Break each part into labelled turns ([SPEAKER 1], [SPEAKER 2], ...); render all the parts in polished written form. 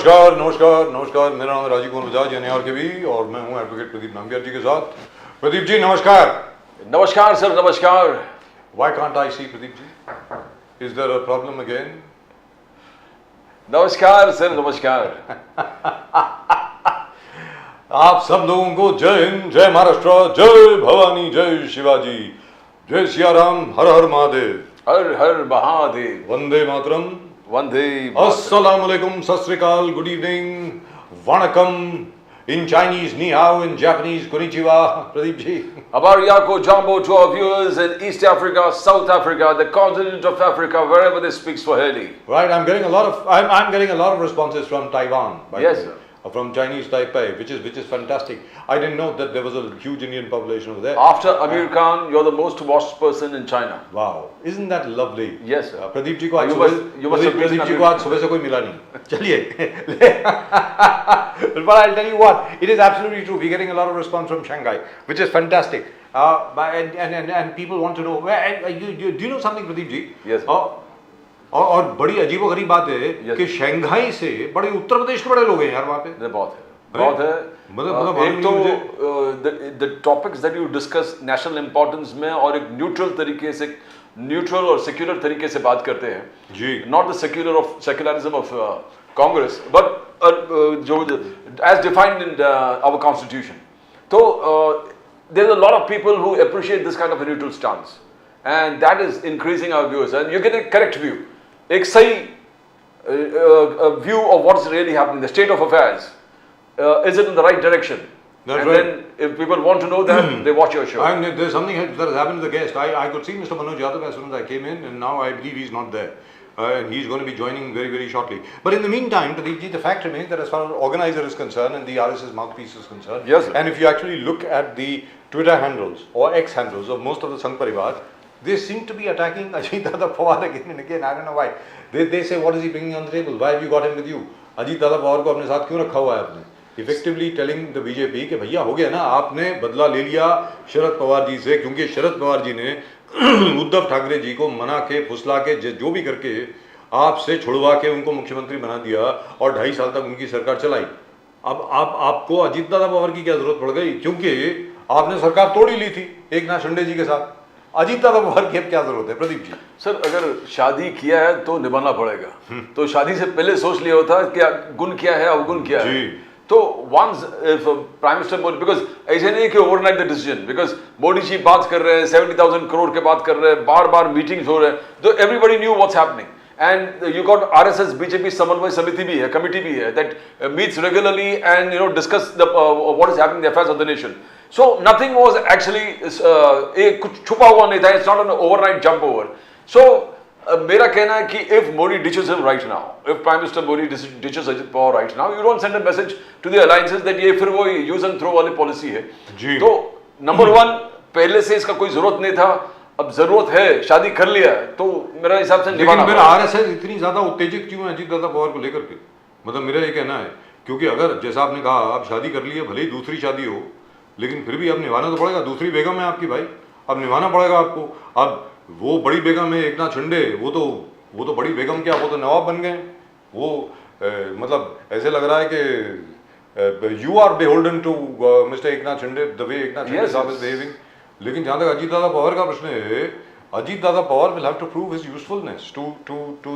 [SPEAKER 1] नमस्कार नमस्कार नमस्कार, मेरा नाम है राजीव कुमार बजाज यानी आर के भी, और मैं हूं एडवोकेट प्रदीप नामग्याल जी के साथ। प्रदीप जी नमस्कार।
[SPEAKER 2] नमस्कार सर, नमस्कार।
[SPEAKER 1] Why can't I see Pradeep ji? Is there a problem again?
[SPEAKER 2] नमस्कार सर, नमस्कार।
[SPEAKER 1] आप सब लोगों को जय हिंद, जय महाराष्ट्र, जय भवानी, जय शिवाजी, जय सिया राम, हर हर महादेव,
[SPEAKER 2] हर हर महादेव,
[SPEAKER 1] वंदे मातरम,
[SPEAKER 2] वंदे
[SPEAKER 1] अस्सलाम वालेकुम, सत श्री अकाल, good evening, वणकम, in Chinese, ni hao, in Japanese, konnichiwa, Pradeep ji.
[SPEAKER 2] Abaryako Jambo to our viewers in East Africa, South Africa, the continent of Africa, wherever they speak Swahili.
[SPEAKER 1] Right, I'm getting a lot of responses from Taiwan, by
[SPEAKER 2] Yes,
[SPEAKER 1] the way, from Chinese Taipei, which is fantastic. I didn't know that there was a huge Indian population over there.
[SPEAKER 2] After Amir Khan, you're the most watched person in China.
[SPEAKER 1] Wow, isn't that lovely?
[SPEAKER 2] Yes, sir.
[SPEAKER 1] Pradeep ji को आज
[SPEAKER 2] Pradeep
[SPEAKER 1] जी को आज सुबह से कोई मिला नहीं। चलिए। But I'll tell you what, it is absolutely true. We're getting a lot of response from Shanghai, which is fantastic. And people want to know. Do you know something, Pradeep ji?
[SPEAKER 2] Yes.
[SPEAKER 1] और बड़ी अजीबोगरीब बात है कि Shanghai से बड़े उत्तर प्रदेश के बड़े लोग हैं यार वहाँ पे।
[SPEAKER 2] बहुत है। एक तो the topics that you discuss national importance में और एक neutral और secular तरीके से बात करते हैं
[SPEAKER 1] जी।
[SPEAKER 2] Not the secularism of Congress, but as defined in our constitution. So there's a lot of people who appreciate this kind of a neutral stance, and that is increasing our views. And you get a correct view, एक सही view of what's really happening, the state of affairs. Is it in the right direction?
[SPEAKER 1] That's
[SPEAKER 2] and
[SPEAKER 1] right.
[SPEAKER 2] Then if people want to know that, they watch your show.
[SPEAKER 1] And there's something that has happened to the guest. I could see Mr. Manoj Yadav as soon as I came in, and now I believe he's not there. And he's going to be joining very, very shortly. But in the meantime, Pradeep ji, the fact remains that as far as organizer is concerned and the RSS mouthpiece is concerned,
[SPEAKER 2] yes, sir.
[SPEAKER 1] And if you actually look at the Twitter handles or X handles of most of the Sangh Parivar, they seem to be attacking Ajit Dada Pawar again and again. I don't know why. They say, what is he bringing on the table? Why have you got him with you? Ajit Dada Pawar को अपने साथ क्यों रखा हुआ है आपने? Effectively telling the BJP कि भैया हो गया ना, आपने बदला ले लिया शरद पवार जी से, क्योंकि शरद पवार जी ने उद्धव ठाकरे जी को मना के फुसला के जो भी करके आपसे छुड़वा के उनको मुख्यमंत्री बना दिया और 2.5 साल तक उनकी सरकार चलाई। अब आपको अजीत दादा पवार की क्या जरूरत पड़ गई, क्योंकि आपने सरकार तोड़ ही ली थी एकनाथ शिंदे जी के साथ। अजीत दादा पवार की अब क्या जरूरत है प्रदीप जी?
[SPEAKER 2] सर अगर शादी किया है तो निभाना पड़ेगा, तो शादी से पहले सोच लिया होता क्या गुण क्या है अवगुण क्या है। तो once if prime minister Modi, because ऐसे नहीं कि overnight the decision, because Modi ji बात कर रहे हैं 70,000 करोड़ के बात कर रहे हैं, बार बार मीटिंग्स हो रहे हैं, तो everybody knew what's happening. And you got RSS BJP समन्वय समिति भी है, कमिटी भी है, that meets regularly and discuss the what is happening in the affairs of the nation. So nothing was actually कुछ छुपा हुआ नहीं था. It's not an overnight jump over. So मेरा कहना है कि if Modi ditches him right now, if Prime Minister Modi ditches Ajit Pawar right now, you don't send a message to the alliances that ये फिर वो use and throw वाली policy है. तो number one, पहले से इसका कोई जरूरत नहीं था, अब जरूरत है, शादी कर लिया, तो मेरा हिसाब से
[SPEAKER 1] लेकिन मेरा आरएसएस इतनी ज्यादा उत्तेजित क्यों है अजीत दादा पवार को लेकर के? मतलब मेरा ये कहना है, क्योंकि अगर जैसा आपने कहा आप शादी कर लिए, भले ही दूसरी शादी हो, लेकिन फिर भी अब निभाना तो पड़ेगा। दूसरी बेगम है आपकी भाई, अब निभाना पड़ेगा आपको। अब वो बड़ी बेगम है एकनाथ शिंदे, वो तो बड़ी बेगम क्या, वो तो नवाब बन गए। वो मतलब ऐसे लग रहा है कि you are beholden to mister Eknath Shinde, the way Eknath Shinde साहब इज बिहेविंग। लेकिन जहाँ तक अजीत दादा पवार का प्रश्न है, Ajit Dada Pawar will have to prove his usefulness to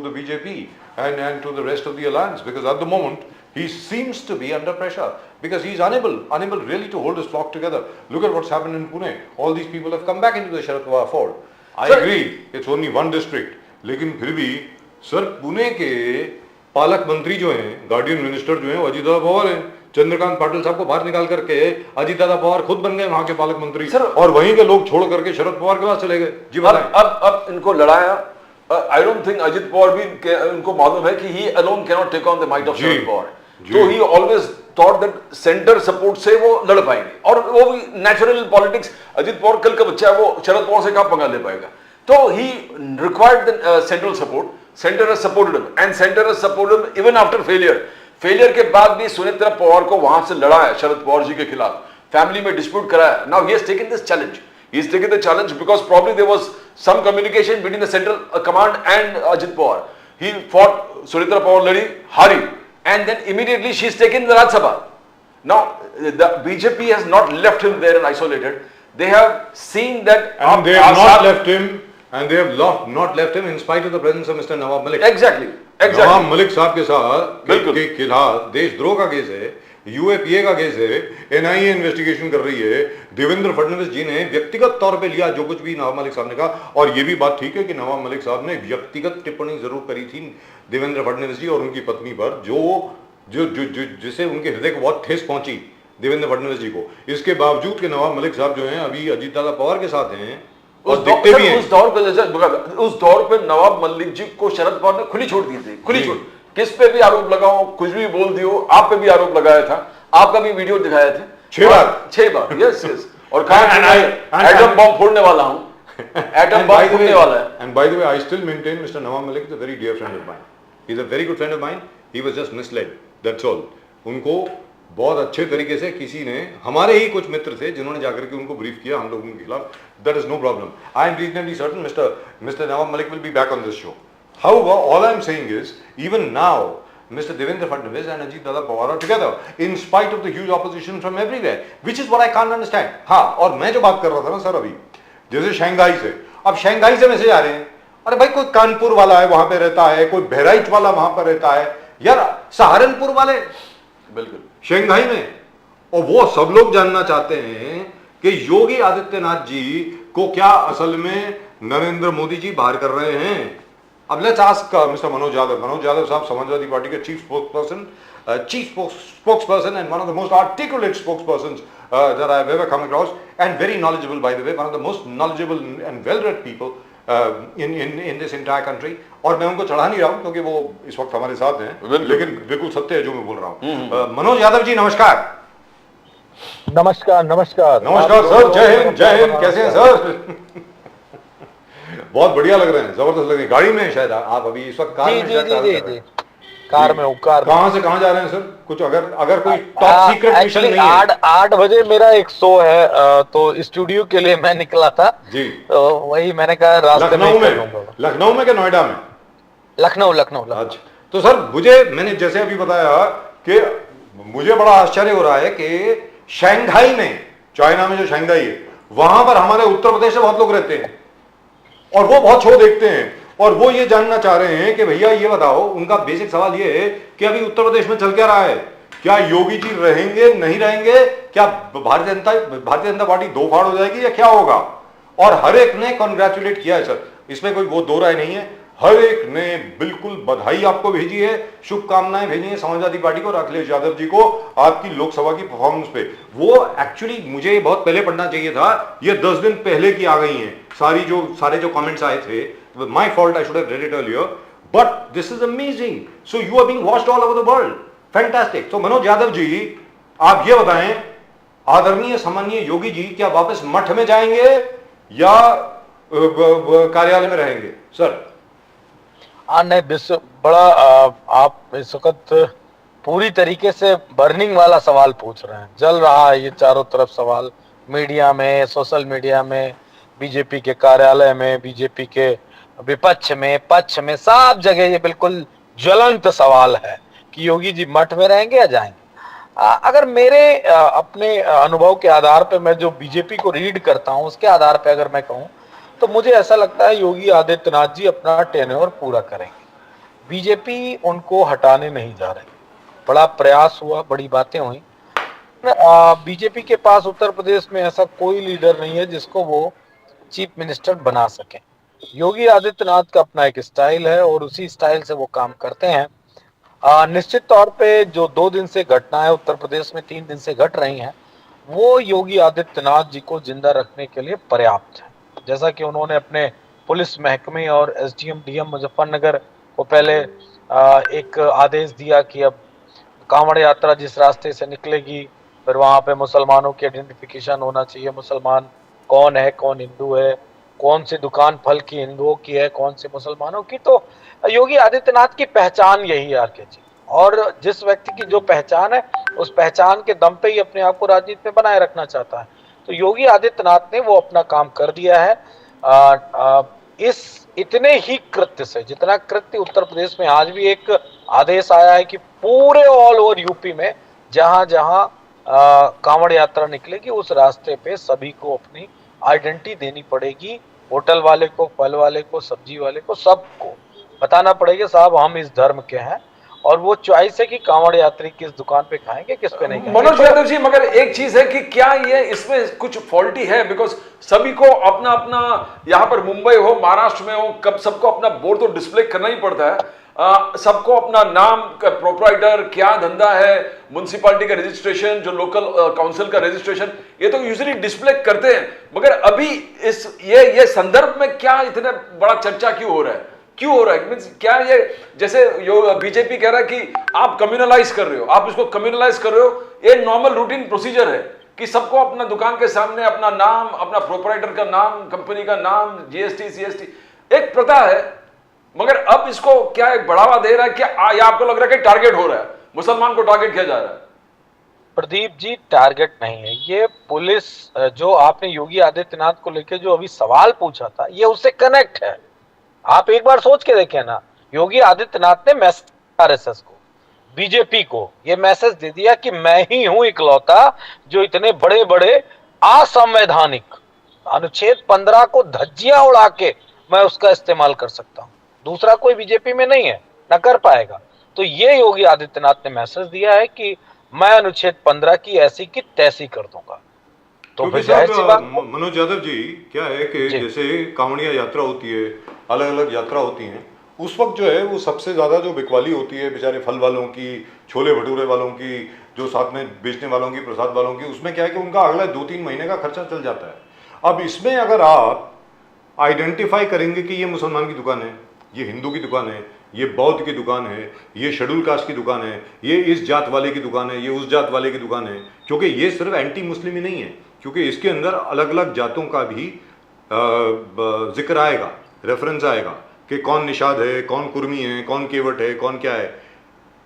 [SPEAKER 1] the BJP and to the rest of the alliance, because at the moment he seems to be under pressure because he is unable really to hold his flock together. Look at what's happened in Pune. All these people have come back into the Sharad Pawar fold. I agree, it's only one district, लेकिन फिर भी sir Pune के पालक मंत्री जो हैं, guardian minister जो हैं, वो अजीत दादा पवार हैं। चंद्रकांत पाटिल साहब को बाहर निकाल करके अजीत दादा पवार खुद बन गए वहां के पालक मंत्री, और वहीं के लोग छोड़ करके शरद पवार के पास चले गए। जी बताएं।
[SPEAKER 2] अब इनको लड़ाया, I don't think Ajit Pawar भी उनको मालूम है कि he alone can not take on the might of Sharad Pawar, तो he always thought that centre support से वो लड़ पाएंगे, और वो भी नेचुरल पॉलिटिक्स, अजीत पवार कल का बच्चा है, वो शरद पवार से कहां पंगा ले पाएगा। तो he required the central support, centre has supported him and centre has supported him even after failure के बाद भी सुनेत्रा पवार को वहां से लड़ा है शरद पवार जी के खिलाफ, फैमिली में डिस्प्यूट कराया। Now he has taken this challenge, he is taking the challenge because probably there was some communication between the central command and Ajit Pawar. He fought, Sunitra Pawar ladi, हारी, and then immediately she's taken the Rajya Sabha. Now the BJP has not left him there and isolated. They have seen that,
[SPEAKER 1] and they have not left him, and they have not left him in spite of the presence of Mr. Nawab Malik.
[SPEAKER 2] Exactly.
[SPEAKER 1] Nawab Malik साहब के साथ के खिलाफ देशद्रोह का case है, UAPA का case है, एनआईए इन्वेस्टिगेशन कर रही है। देवेंद्र फडणवीस जी ने व्यक्तिगत तौर पे लिया जो कुछ भी नवाब मलिक साहब ने कहा, और ये भी बात ठीक है कि नवाब मलिक साहब ने व्यक्तिगत टिप्पणी जरूर करी थी देवेंद्र फडणवीस जी और उनकी पत्नी पर, जिससे उनके हृदय को बहुत ठेस पहुंची देवेंद्र फडणवीस जी को। इसके बावजूद कि नवाब मलिक साहब जो हैं अभी अजीतदादा पवार के साथ हैं और दिखते भी हैं।
[SPEAKER 2] उस दौर पे नवाब मलिक जी को शरद पवार ने खुली छूट दी थी, खुली छूट, किस पे भी आरोप लगाओ, कुछ भी बोल दियो। आप पे भी आरोप लगाया था, आपका भी वीडियो दिखाया था
[SPEAKER 1] 6 बार।
[SPEAKER 2] Yes yes. और कहा एटम बम फोड़ने वाला हूं, एटम बम फोड़ने वाला है।
[SPEAKER 1] And by the way I still maintain mister Nawab Malik is a very dear friend of mine, he is a very good friend of mine, he was just misled, that's all. उनको बहुत अच्छे तरीके से किसी ने, हमारे ही कुछ मित्र थे जिन्होंने जाकर के उनको ब्रीफ किया हम लोगों के खिलाफ, that is no problem. I am reasonably certain mister Nawab Malik will be back on this show. However, all I am saying is, even now, Mr. Devendra Fadnavis and Ajit Dada Pawar are together, in spite of the huge opposition from everywhere, which is what I can't understand. हाँ, और मैं जो बात कर रहा था ना sir अभी, जैसे शंघाई से, अब शंघाई से मैसेज आ रहे हैं, अरे भाई कोई कानपुर वाला है वहां पे रहता है, कोई बहराइच वाला वहां पर रहता है, यार सहारनपुर वाले
[SPEAKER 2] बिल्कुल
[SPEAKER 1] शंघाई में, और वो सब लोग जानना चाहते हैं कि योगी आदित्यनाथ जी को क्या असल में नरेंद्र मोदी जी बाहर कर रहे हैं। अब let's ask mister Manoj Yadav साहब, समाजवादी पार्टी के chief spokesperson and one of the most articulate spokespersons that I have ever come across, and very knowledgeable by the way, one of the most knowledgeable and well-read people in this entire country। और मैं उनको चढ़ा नहीं रहा हूं क्योंकि वो इस वक्त हमारे साथ हैं, लेकिन बिल्कुल सत्य है जो मैं बोल रहा हूं। मनोज यादव जी नमस्कार।
[SPEAKER 3] नमस्कार नमस्कार
[SPEAKER 1] नमस्कार सर, जय हिंद जय हिंद, कैसे हैं सर? बहुत बढ़िया लग रहे हैं, जबरदस्त लग रहे हैं। गाड़ी में शायद आप अभी इस वक्त कार में शायद ट्रैवल कर रहे हैं।
[SPEAKER 3] कार में हूँ।
[SPEAKER 1] कहाँ से कहाँ जा रहे हैं सर? कुछ अगर कोई टॉप सीक्रेट मिशन नहीं है।
[SPEAKER 3] 8 बजे मेरा एक शो है, तो स्टूडियो के लिए मैं निकला था
[SPEAKER 1] जी,
[SPEAKER 3] तो वही मैंने कहा रास्ते में
[SPEAKER 1] लखनऊ में क्या नोएडा में?
[SPEAKER 3] लखनऊ।
[SPEAKER 1] अच्छा, तो सर मैंने जैसे अभी बताया कि मुझे बड़ा आश्चर्य हो रहा है कि शंघाई में, चाइना में जो शंघाई है, वहां पर हमारे उत्तर प्रदेश से बहुत लोग रहते हैं और वो बहुत शो देखते हैं, और वो ये जानना चाह रहे हैं कि भैया ये बताओ, उनका बेसिक सवाल ये है कि अभी उत्तर प्रदेश में चल क्या रहा है, क्या योगी जी रहेंगे नहीं रहेंगे, क्या भारतीय जनता पार्टी दो फाड़ हो जाएगी या क्या होगा? और हर एक ने कॉन्ग्रेचुलेट किया है सर, इसमें कोई वो दो राय नहीं है, हर एक ने बिल्कुल बधाई आपको भेजी है, शुभकामनाएं भेजी है समाजवादी पार्टी को और अखिलेश यादव जी को आपकी लोकसभा की परफॉर्मेंस पे। वो एक्चुअली मुझे बहुत पहले पढ़ना चाहिए था, ये 10 दिन पहले की आ गई हैं सारे जो कमेंट्स आए थे। My fault, I should have read it earlier, but this is amazing. So you are being watched all over the world, fantastic. So Manoj Yadav ji, आप ये बताएं, आदरणीय सम्माननीय योगी जी क्या वापस मठ में जाएंगे या कार्यालय में रहेंगे सर?
[SPEAKER 3] नहीं, बड़ा आप इस वक्त पूरी तरीके से बर्निंग वाला सवाल पूछ रहे हैं। जल रहा है ये चारों तरफ सवाल, मीडिया में, सोशल मीडिया में, बीजेपी के कार्यालय में, बीजेपी के विपक्ष में, पक्ष में, सब जगह ये बिल्कुल ज्वलंत सवाल है कि योगी जी मठ में रहेंगे या जाएंगे। अगर मेरे अपने अनुभव के आधार पर, मैं जो बीजेपी को रीड करता हूं उसके आधार पर अगर मैं कहूं तो मुझे ऐसा लगता है योगी आदित्यनाथ जी अपना टेन्योर पूरा करेंगे। बीजेपी उनको हटाने नहीं जा रही। बड़ा प्रयास हुआ, बड़ी बातें हुई, बीजेपी के पास उत्तर प्रदेश में ऐसा कोई लीडर नहीं है जिसको वो चीफ मिनिस्टर बना सके। योगी आदित्यनाथ का अपना एक स्टाइल है और उसी स्टाइल से वो काम करते हैं। निश्चित तौर पे जो 2 दिन से घटनाएं उत्तर प्रदेश में 3 दिन से घट रही हैं, वो योगी आदित्यनाथ जी को जिंदा रखने के लिए पर्याप्त है। जैसा कि उन्होंने अपने पुलिस महकमे और एसडीएम डीएम मुजफ्फरनगर को पहले एक आदेश दिया कि अब कांवड़ यात्रा जिस रास्ते से निकलेगी, फिर वहां पे मुसलमानों की आइडेंटिफिकेशन होना चाहिए, मुसलमान कौन है, कौन हिंदू है, कौन सी दुकान फल की हिंदुओं की है, कौन सी मुसलमानों की। तो योगी आदित्यनाथ की पहचान यही है आरके जी, और जिस व्यक्ति की जो पहचान है उस पहचान के दम पे ही अपने आप को राजनीति में बनाए रखना चाहता है। तो योगी आदित्यनाथ ने वो अपना काम कर दिया है। इस इतने ही कृत्य से, जितना कृत्य उत्तर प्रदेश में आज भी एक आदेश आया है कि पूरे ऑल ओवर यूपी में जहां जहां कांवड़ यात्रा निकलेगी उस रास्ते पे सभी को अपनी आइडेंटिटी देनी पड़ेगी। होटल वाले को, फल वाले को, सब्जी वाले को, सबको बताना पड़ेगा साहब हम इस धर्म के हैं, और वो चॉइस है कि कांवड़ यात्री किस दुकान पे खाएंगे, किस पे नहीं खाएंगे।
[SPEAKER 2] मनोज यादव जी, मगर एक चीज है कि क्या ये इसमें कुछ फॉल्टी है? बिकॉज सभी को अपना अपना, यहाँ पर मुंबई हो, महाराष्ट्र में हो, कब सबको अपना बोर्ड तो डिस्प्ले करना ही पड़ता है। सबको अपना नाम, प्रोप्राइटर, क्या धंधा है, म्युनिसिपैलिटी का रजिस्ट्रेशन, जो लोकल काउंसिल का रजिस्ट्रेशन, ये तो यूजुअली डिस्प्ले करते हैं। मगर अभी इस ये संदर्भ में क्या इतना बड़ा चर्चा क्यों हो रहा है? क्यों हो रहा है? मींस क्या ये, जैसे बीजेपी कह रहा है कि आप कम्युनलाइज कर रहे हो, आप इसको कम्युनलाइज कर रहे हो, ये नॉर्मल रूटीन प्रोसीजर है कि सबको अपना दुकान के सामने अपना नाम, अपना प्रोप्राइटर का नाम, कंपनी का नाम, जीएसटी, सीएसटी, एक प्रथा है। मगर अब इसको क्या एक बढ़ावा दे रहा है? क्या या आपको लग रहा है कि टारगेट हो रहा है, मुसलमान को टारगेट किया जा रहा है?
[SPEAKER 3] प्रदीप जी, टारगेट नहीं है ये। पुलिस जो आपने योगी आदित्यनाथ को लेकर जो अभी सवाल पूछा था, ये उससे कनेक्ट है। आप एक बार सोच के देखें ना, योगी आदित्यनाथ ने मैसेज आरएसएस को, बीजेपी को ये मैसेज दे दिया कि मैं ही हूं इकलौता जो इतने बड़े बड़े असंवैधानिक अनुच्छेद 15 को धज्जियां उड़ा के मैं उसका इस्तेमाल कर सकता हूं, दूसरा कोई बीजेपी में नहीं है, न कर पाएगा। तो ये योगी आदित्यनाथ ने मैसेज दिया है कि मैं अनुच्छेद 15 की ऐसी की तैसी कर दूंगा। तो फिर जाहिर सी बात,
[SPEAKER 1] मनोज यादव जी, क्या है कि जैसे कांवड़िया यात्रा होती है, अलग अलग यात्रा होती हैं, उस वक्त जो है वो सबसे ज़्यादा जो बिकवाली होती है बेचारे फल वालों की, छोले भटूरे वालों की, जो साथ में बेचने वालों की, प्रसाद वालों की, उसमें क्या है कि उनका अगला 2-3 महीने का खर्चा चल जाता है। अब इसमें अगर आप आइडेंटिफाई करेंगे कि ये मुसलमान की दुकान है, ये हिंदू की दुकान है, ये बौद्ध की दुकान है, ये शेड्यूल कास्ट की दुकान है, ये इस जात वाले की दुकान है, ये उस जात वाले की दुकान है, क्योंकि ये सिर्फ एंटी मुस्लिम ही नहीं है, क्योंकि इसके अंदर अलग अलग जातों का भी जिक्र आएगा, रेफरेंस आएगा कि कौन निषाद है, कौन कुर्मी है, कौन केवट है, कौन क्या है।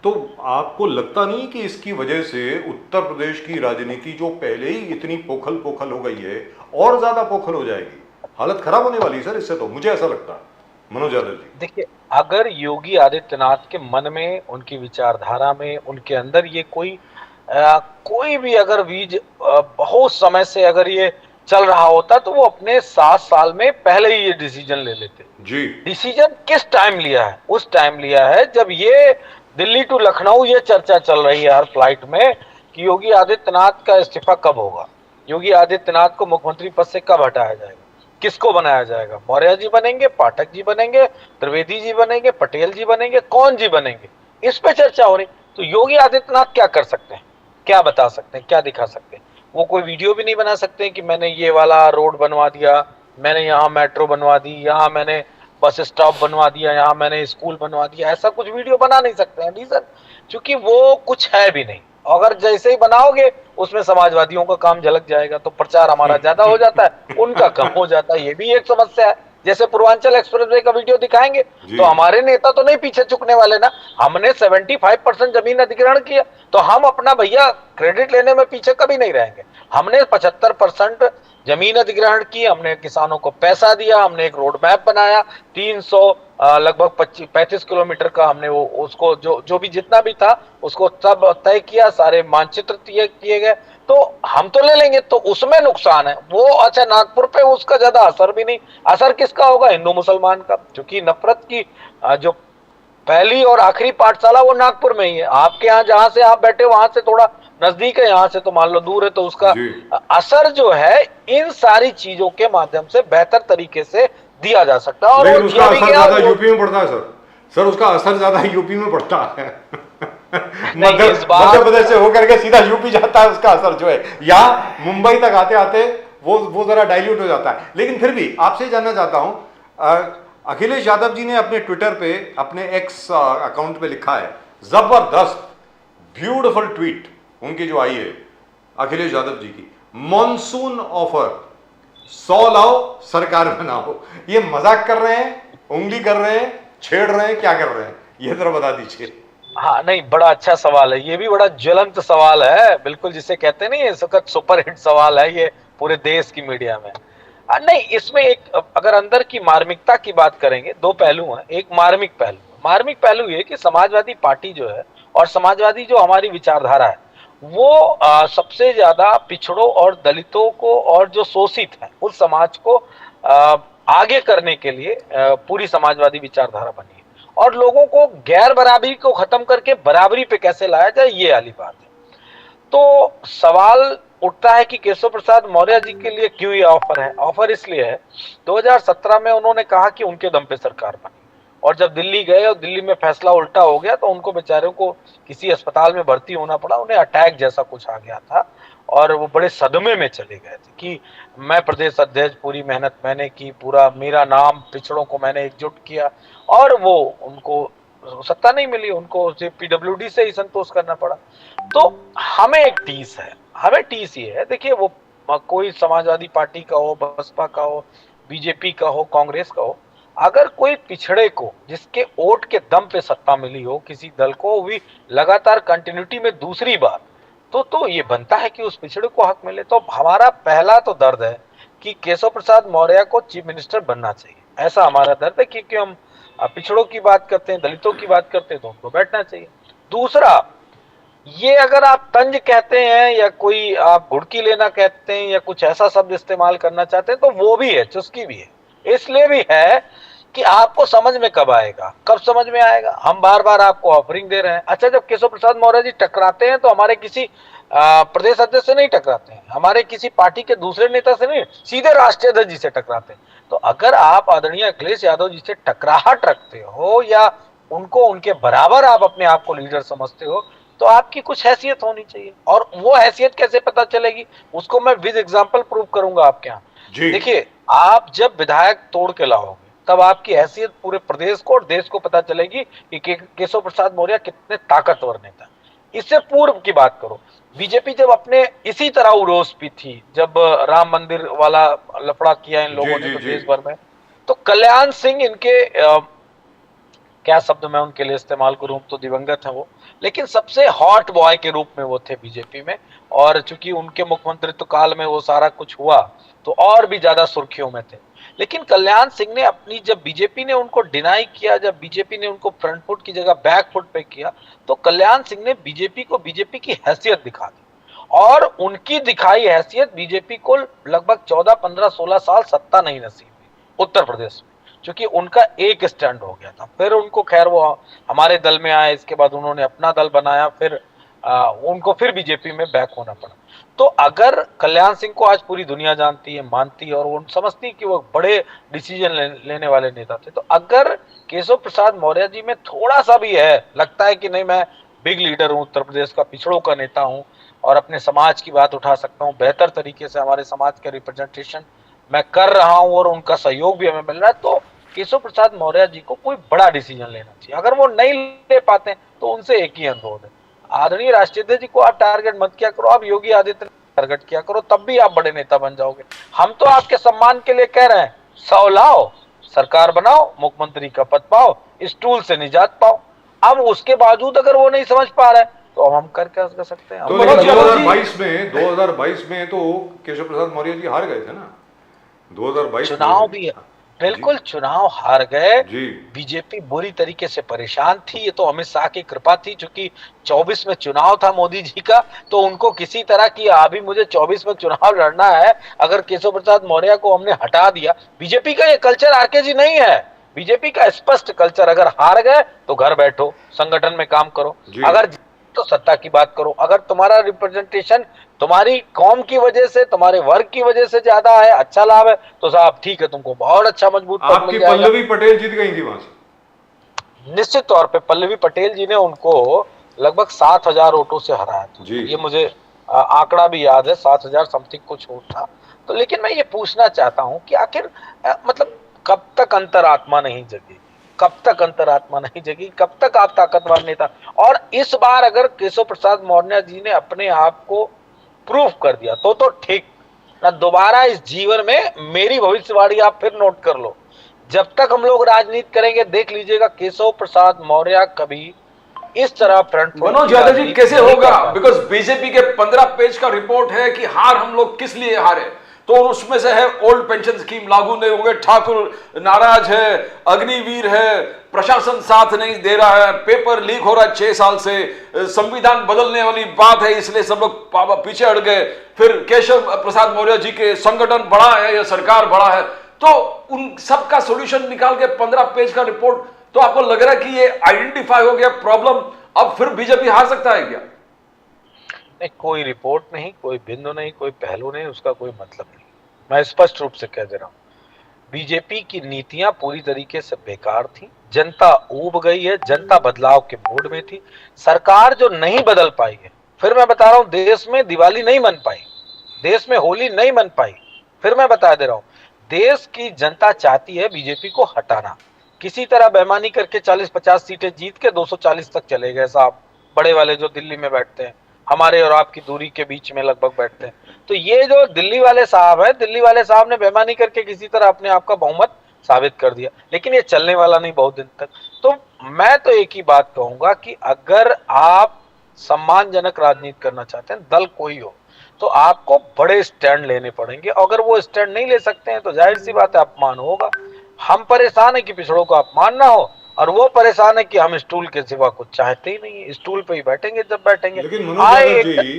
[SPEAKER 1] तो आपको लगता नहीं कि इसकी वजह से उत्तर प्रदेश की राजनीति जो पहले ही इतनी पोखल पोखल हो गई है और ज्यादा पोखल हो जाएगी? हालत खराब होने वाली है सर इससे, तो मुझे ऐसा लगता है। मनोज यादव जी,
[SPEAKER 3] देखिए, अगर योगी आदित्यनाथ के मन में, उनकी विचारधारा में, उनके अंदर ये कोई भी अगर बीज बहुत समय से अगर ये चल रहा होता तो वो अपने 7 साल में पहले ही ये डिसीजन ले लेते
[SPEAKER 1] जी।
[SPEAKER 3] डिसीजन किस टाइम लिया है? उस टाइम लिया है जब ये दिल्ली टू लखनऊ ये चर्चा चल रही है हर फ्लाइट में कि योगी आदित्यनाथ का इस्तीफा कब होगा, योगी आदित्यनाथ को मुख्यमंत्री पद से कब हटाया जाएगा, किसको बनाया जाएगा, मौर्य जी बनेंगे, पाठक जी बनेंगे, त्रिवेदी जी बनेंगे, पटेल जी बनेंगे, कौन जी बनेंगे, इस पे चर्चा हो रही। तो योगी आदित्यनाथ क्या कर सकते हैं, क्या बता सकते हैं, क्या दिखा सकते हैं? वो कोई वीडियो भी नहीं बना सकते कि मैंने ये वाला रोड बनवा दिया, मैंने यहाँ मेट्रो बनवा दी, यहाँ मैंने बस स्टॉप बनवा दिया, यहाँ मैंने स्कूल बनवा दिया, ऐसा कुछ वीडियो बना नहीं सकते हैं रीजन, क्योंकि वो कुछ है भी नहीं। अगर जैसे ही बनाओगे उसमें समाजवादियों का काम झलक जाएगा तो प्रचार हमारा ज्यादा हो जाता है, उनका कम हो जाता है, ये भी एक समस्या है। जैसे पूर्वांचल एक्सप्रेसवे का वीडियो दिखाएंगे तो हमारे नेता तो नहीं पीछे झुकने वाले ना, हमने 75% जमीन अधिग्रहण किया तो हम अपना भैया क्रेडिट लेने में पीछे कभी नहीं रहेंगे। हमने 75% जमीन अधिग्रहण की, हमने किसानों को पैसा दिया, हमने एक रोड मैप बनाया, 300 लगभग 35 किलोमीटर का हमने वो उसको जो भी जितना भी था उसको सब तय किया, सारे मानचित्र किए गए, तो हम तो ले लेंगे। तो उसमें नुकसान है वो, अच्छा नागपुर पे उसका ज्यादा असर भी नहीं, असर किसका होगा? हिंदू मुसलमान का, क्योंकि नफरत की जो पहली और आखिरी पाठशाला वो नागपुर में ही है। आपके यहाँ जहां से आप बैठे वहां से थोड़ा नजदीक है, यहाँ से तो मान लो दूर है, तो उसका असर जो है इन सारी चीजों के माध्यम से बेहतर तरीके से दिया जा सकता है। और
[SPEAKER 1] लेकिन उसका असर ज्यादा यूपी में पड़ता है सर उसका असर ज्यादा यूपी में पड़ता है। मध्य प्रदेश से होकर के सीधा यूपी जाता है, उसका असर जो है यहाँ मुंबई तक आते आते वो जरा डाइल्यूट हो जाता है। लेकिन फिर भी आपसे जानना चाहता हूं, अखिलेश यादव जी ने अपने ट्विटर पे, अपने एक्स अकाउंट पे लिखा है, जबरदस्त ब्यूटीफुल ट्वीट उनकी जो आई है अखिलेश यादव जी की, मॉनसून ऑफर 100 लाओ सरकार बनाओ। ये मजाक कर रहे हैं, उंगली कर रहे हैं, छेड़ रहे हैं, क्या कर रहे हैं, ये जरा बता दीजिए।
[SPEAKER 3] हाँ नहीं, बड़ा अच्छा सवाल है, ये भी बड़ा ज्वलंत सवाल है, बिल्कुल जिसे कहते नहीं इस वक्त सुपर हिट सवाल है ये पूरे देश की मीडिया में। नहीं, इसमें एक अगर अंदर की मार्मिकता की बात करेंगे, दो पहलू हैं। एक मार्मिक पहलू, मार्मिक पहलू ये कि समाजवादी पार्टी जो है और समाजवादी जो हमारी विचारधारा है वो सबसे ज्यादा पिछड़ों और दलितों को और जो शोषित है उस समाज को आगे करने के लिए पूरी समाजवादी विचारधारा बनी है। और लोगों को गैर बराबरी को खत्म करके बराबरी पे कैसे लाया जाए, ये वाली बात है। तो सवाल उठता है कि केशव प्रसाद मौर्य जी के लिए क्यों ये ऑफर है। ऑफर इसलिए है 2017 में उन्होंने कहा कि उनके दम पे सरकार बनी, और जब दिल्ली गए और दिल्ली में फैसला उल्टा हो गया तो उनको बेचारों को किसी अस्पताल में भर्ती होना पड़ा, उन्हें अटैक जैसा कुछ आ गया था और वो बड़े सदमे में चले गए थे कि मैं प्रदेश अध्यक्ष, पूरी मेहनत मैंने की, पूरा मेरा नाम, पिछड़ों को मैंने एकजुट किया, और वो उनको सत्ता नहीं मिली, उनको पीडब्ल्यूडी से ही संतोष करना पड़ा। तो हमें एक टीस है, हमें टीस ये है, देखिए वो कोई समाजवादी पार्टी का हो, बसपा का हो, बीजेपी का हो, कांग्रेस का हो, अगर कोई पिछड़े को जिसके वोट के दम पे सत्ता मिली हो किसी दल को भी लगातार कंटिन्यूटी में दूसरी बार, तो ये बनता है कि उस पिछड़े को हक मिले। तो हमारा पहला तो दर्द है कि केशव प्रसाद मौर्य को चीफ मिनिस्टर बनना चाहिए, ऐसा हमारा दर्द है, क्योंकि हम पिछड़ों की बात करते हैं, दलितों की बात करते हैं, तो उनको बैठना चाहिए। दूसरा, ये अगर आप तंज कहते हैं या कोई आप घुड़की लेना कहते हैं या कुछ ऐसा शब्द इस्तेमाल करना चाहते हैं तो वो भी है, चुस्की भी है। इसलिए भी है कि आपको समझ में कब आएगा, कब समझ में आएगा। हम बार बार आपको ऑफरिंग दे रहे हैं। अच्छा, जब केशव प्रसाद मौर्य जी टकराते हैं तो हमारे किसी प्रदेश अध्यक्ष से नहीं टकराते हैं, हमारे किसी पार्टी के दूसरे नेता से नहीं, सीधे राष्ट्रीय अध्यक्ष जी से टकराते हैं। तो अगर आप आदरणीय अखिलेश यादव जी से टकराहट रखते हो या उनको उनके बराबर आप अपने आप को लीडर समझते हो तो आपकी कुछ हैसियत होनी चाहिए। और वो हैसियत कैसे पता चलेगी, उसको मैं विद एग्जाम्पल प्रूव करूंगा आपके यहाँ। देखिए, आप जब विधायक तोड़ के लाओगे तब आपकी हैसियत पूरे प्रदेश को और देश को पता चलेगी कि केशव प्रसाद मौर्य कितने ताकतवर नेता। इससे पूर्व की बात करो, बीजेपी जब अपने इसी तरह उरोस भी थी, जब राम मंदिर वाला लफड़ा किया इन लोगों ने देश भर में, तो कल्याण सिंह इनके क्या शब्द मैं उनके लिए इस्तेमाल करूं, तो दिवंगत है वो, लेकिन सबसे हॉट बॉय के रूप में वो थे बीजेपी में। और चूंकि उनके मुख्यमंत्रित्व काल में वो सारा कुछ हुआ तो और भी ज्यादा सुर्खियों में थे। लेकिन कल्याण सिंह ने अपनी, जब बीजेपी ने उनको डिनाई किया, जब बीजेपी ने उनको फ्रंट फुट की जगह बैक फुट पे किया, तो कल्याण सिंह ने बीजेपी को बीजेपी की हैसियत दिखा दी। और उनकी दिखाई हैसियत बीजेपी को लगभग 14, 15, 16 साल सत्ता नहीं नसीब हुई उत्तर प्रदेश में, क्योंकि उनका एक स्टैंड हो गया था। फिर उनको खैर वो हमारे दल में आए, इसके बाद उन्होंने अपना दल बनाया, फिर उनको फिर बीजेपी में बैक होना पड़ा। तो अगर कल्याण सिंह को आज पूरी दुनिया जानती है, मानती है और वो समझती है कि वो बड़े डिसीजन लेने वाले नेता थे, तो अगर केशव प्रसाद मौर्य जी में थोड़ा सा भी है, लगता है कि नहीं मैं बिग लीडर हूँ, उत्तर प्रदेश का पिछड़ों का नेता हूँ और अपने समाज की बात उठा सकता हूँ, बेहतर तरीके से हमारे समाज का रिप्रेजेंटेशन मैं कर रहा हूँ और उनका सहयोग भी हमें मिल रहा है, तो केशव प्रसाद मौर्य जी को कोई बड़ा डिसीजन लेना चाहिए। अगर वो नहीं ले पाते तो उनसे एक ही अनुरोध है, आदरणीय राष्ट्रीय अध्यक्ष जी को आप टारगेट मत किया करो, आप योगी आदित्यनाथ टारगेट किया करो, तब भी आप बड़े नेता बन जाओगे। हम तो आपके सम्मान के लिए कह रहे हैं, 100 लाओ, सरकार बनाओ, मुख्यमंत्री का पद पाओ, इस टूल से निजात पाओ। अब उसके बावजूद अगर वो नहीं समझ पा रहे तो हम कर सकते हैं।
[SPEAKER 1] तो 2022 में तो केशव प्रसाद मौर्य जी हार गए थे ना, 2022
[SPEAKER 3] चुनाव भी है, बिल्कुल चुनाव हार गए। बीजेपी बुरी तरीके से परेशान थी, ये तो अमित शाह की कृपा थी, क्योंकि 24 में चुनाव था मोदी जी का, तो उनको किसी तरह की अभी मुझे 24 में चुनाव लड़ना है, अगर केशव प्रसाद मौर्य को हमने हटा दिया। बीजेपी का ये कल्चर आरके जी नहीं है, बीजेपी का स्पष्ट कल्चर, अगर हार गए तो घर बैठो, संगठन में काम करो, अगर तो सत्ता की बात करो। अगर तुम्हारा रिप्रेजेंटेशन तुम्हारी कौम की वजह से, तुम्हारे वर्ग की वजह से ज्यादा है, अच्छा लाभ है, तो साहब ठीक है, तुमको बहुत अच्छा मजबूत पद
[SPEAKER 1] आपकी पल्लवी पटेल जीत गई थी वहां से।
[SPEAKER 3] निश्चित तौर पे पल्लवी पटेल जी ने उनको लगभग 7,000 वोटों से हराया था, ये मुझे आंकड़ा भी याद है, 7,000 समथिंग कुछ वोट था। तो लेकिन मैं ये पूछना चाहता हूँ कि आखिर मतलब कब तक अंतरात्मा नहीं जगेगी, कब तक अंतरात्मा नहीं जगी, कब तक आप ताकतवर नेता। और इस बार अगर केशव प्रसाद मौर्य जी ने अपने आप को प्रूफ कर दिया तो ठीक ना, दोबारा इस जीवन में मेरी भविष्यवाणी आप फिर नोट कर लो, जब तक हम लोग राजनीति करेंगे देख लीजिएगा केशव प्रसाद मौर्य कभी इस तरह फ्रंट।
[SPEAKER 2] मनोज यादव जी कैसे होगा, बिकॉज बीजेपी के 15 पेज का रिपोर्ट है कि हार हम लोग किस लिए हारे, तो उसमें से है ओल्ड पेंशन स्कीम लागू नहीं होंगे, ठाकुर नाराज है, अग्निवीर है, प्रशासन साथ नहीं दे रहा है, पेपर लीक हो रहा है 6 साल से, संविधान बदलने वाली बात है इसलिए सब लोग पीछे हट गए, फिर केशव प्रसाद मौर्य जी के संगठन बड़ा है या सरकार बड़ा है, तो उन सब का सॉल्यूशन निकाल के 15 पेज का रिपोर्ट, तो आपको लग रहा है कि ये आइडेंटिफाई हो गया प्रॉब्लम, अब फिर बीजेपी हार सकता है क्या?
[SPEAKER 3] नहीं, कोई रिपोर्ट नहीं, कोई बिंदु नहीं, कोई पहलू नहीं, उसका कोई मतलब नहीं। मैं स्पष्ट रूप से कह दे रहा हूं, बीजेपी की नीतियां पूरी तरीके से बेकार थी, जनता ऊब गई है, जनता बदलाव के मूड में थी, सरकार जो नहीं बदल पाई है। फिर मैं बता रहा हूं, देश में दिवाली नहीं मन पाई, देश में होली नहीं मन पाई। फिर मैं बता दे रहा हूं, देश की जनता चाहती है बीजेपी को हटाना, किसी तरह बेईमानी करके 40-50 सीटें जीत के 240 तक चले गए साहब, बड़े वाले जो दिल्ली में बैठते हैं, हमारे और आपकी दूरी के बीच में लगभग बैठते हैं। तो ये जो दिल्ली वाले साहब है, दिल्ली वाले साहब ने बेईमानी करके किसी तरह अपने आप का बहुमत साबित कर दिया, लेकिन ये चलने वाला नहीं बहुत दिन तक। तो मैं तो एक ही बात कहूंगा कि अगर आप सम्मानजनक राजनीति करना चाहते हैं, दल कोई हो, तो आपको बड़े स्टैंड लेने पड़ेंगे। अगर वो स्टैंड नहीं ले सकते हैं तो जाहिर सी बात है अपमान होगा। हम परेशान है कि पिछड़ों को अपमान ना हो, और वो परेशान है कि हम स्टूल के सिवा कुछ चाहते ही नहीं है, स्टूल पे ही बैठेंगे जब बैठेंगे।
[SPEAKER 1] लेकिन मनोज यादव जी,